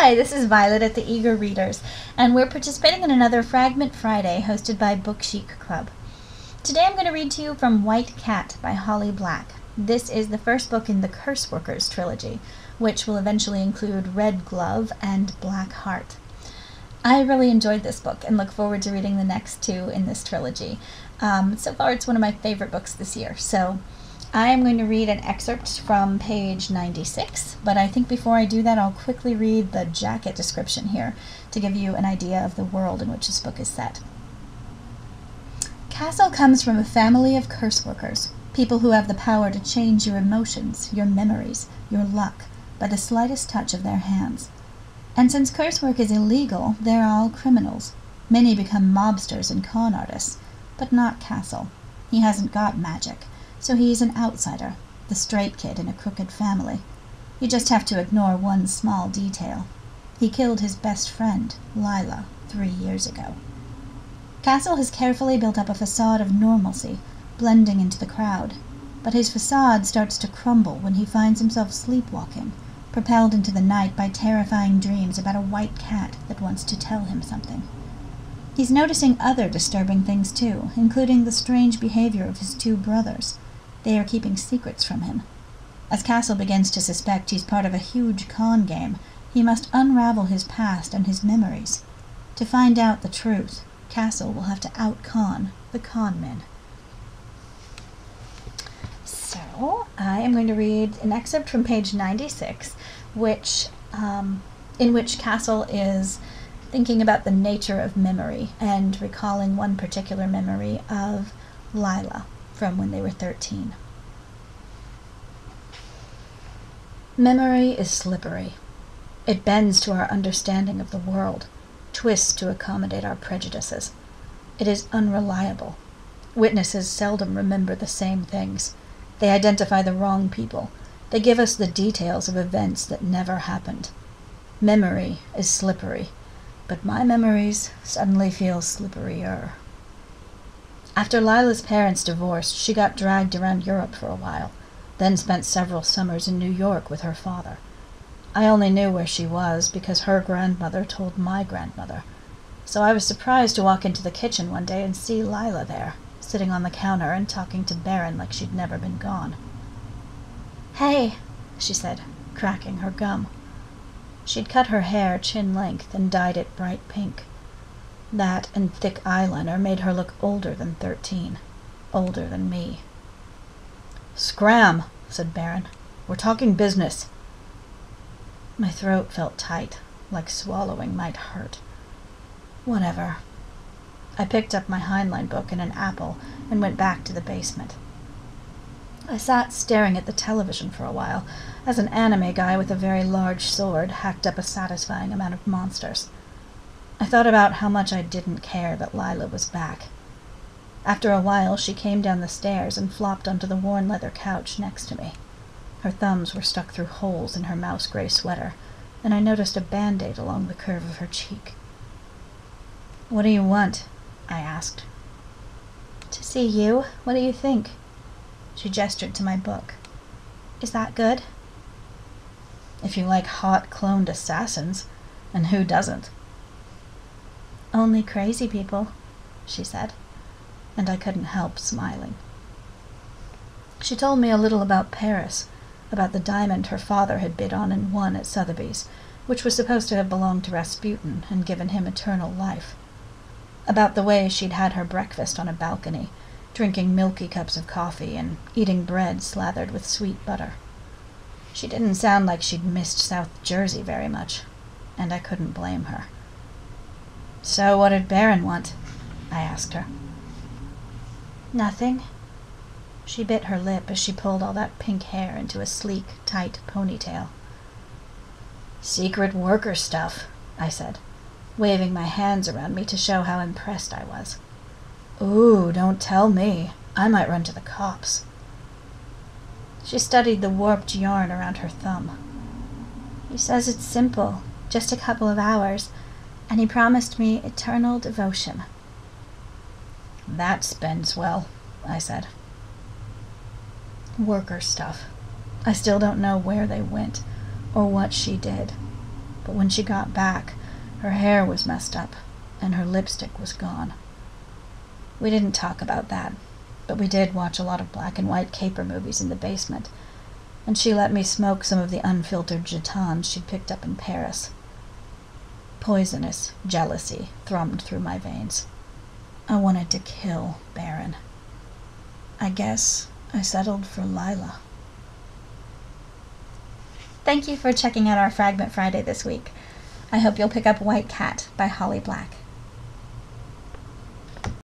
Hi, this is Violet at the Eager Readers, and we're participating in another Fragment Friday hosted by Book Chic Club. Today I'm going to read to you from White Cat by Holly Black. This is the first book in the Curse Workers trilogy, which will eventually include Red Glove and Black Heart. I really enjoyed this book and look forward to reading the next two in this trilogy. So far it's one of my favorite books this year, so I am going to read an excerpt from page 96, but I think before I do that I'll quickly read the jacket description here to give you an idea of the world in which this book is set. Castle comes from a family of curse workers, people who have the power to change your emotions, your memories, your luck, by the slightest touch of their hands. And since curse work is illegal, they're all criminals. Many become mobsters and con artists, but not Castle. He hasn't got magic. So he's an outsider, the straight kid in a crooked family. You just have to ignore one small detail. He killed his best friend, Lila, 3 years ago. Castle has carefully built up a facade of normalcy, blending into the crowd. But his facade starts to crumble when he finds himself sleepwalking, propelled into the night by terrifying dreams about a white cat that wants to tell him something. He's noticing other disturbing things too, including the strange behavior of his two brothers. They are keeping secrets from him. As Castle begins to suspect he's part of a huge con game, he must unravel his past and his memories. To find out the truth, Castle will have to out-con the con men. So, I am going to read an excerpt from page 96, in which Castle is thinking about the nature of memory and recalling one particular memory of Lila from when they were 13. Memory is slippery. It bends to our understanding of the world, twists to accommodate our prejudices. It is unreliable. Witnesses seldom remember the same things. They identify the wrong people. They give us the details of events that never happened. Memory is slippery, but my memories suddenly feel slipperier. After Lila's parents divorced, she got dragged around Europe for a while, then spent several summers in New York with her father. I only knew where she was because her grandmother told my grandmother. So I was surprised to walk into the kitchen one day and see Lila there, sitting on the counter and talking to Baron like she'd never been gone. "Hey," she said, cracking her gum. She'd cut her hair chin-length and dyed it bright pink. That and thick eyeliner made her look older than 13, older than me. "Scram," said Baron. "We're talking business." My throat felt tight, like swallowing might hurt. Whatever. I picked up my Heinlein book and an apple and went back to the basement. I sat staring at the television for a while as an anime guy with a very large sword hacked up a satisfying amount of monsters. I thought about how much I didn't care that Lila was back. After a while, she came down the stairs and flopped onto the worn leather couch next to me. Her thumbs were stuck through holes in her mouse-gray sweater, and I noticed a band-aid along the curve of her cheek. "What do you want?" I asked. "To see you. What do you think?" She gestured to my book. "Is that good?" "If you like hot cloned assassins, and who doesn't?" "Only crazy people," she said, and I couldn't help smiling. She told me a little about Paris, about the diamond her father had bid on and won at Sotheby's, which was supposed to have belonged to Rasputin and given him eternal life. About the way she'd had her breakfast on a balcony, drinking milky cups of coffee and eating bread slathered with sweet butter. She didn't sound like she'd missed South Jersey very much, and I couldn't blame her. "So what did Baron want?" I asked her. "Nothing." She bit her lip as she pulled all that pink hair into a sleek, tight ponytail. "Secret worker stuff," I said, waving my hands around me to show how impressed I was. "Ooh, don't tell me. I might run to the cops." She studied the warped yarn around her thumb. "He says it's simple, just a couple of hours, and he promised me eternal devotion." "That spends well," I said. Worker stuff. I still don't know where they went, or what she did. but when she got back, her hair was messed up, and her lipstick was gone. We didn't talk about that, but we did watch a lot of black and white caper movies in the basement, and she let me smoke some of the unfiltered gitans she'd picked up in Paris. Poisonous jealousy thrummed through my veins. I wanted to kill Baron. I guess I settled for Lila. Thank you for checking out our Fragment Friday this week. I hope you'll pick up White Cat by Holly Black.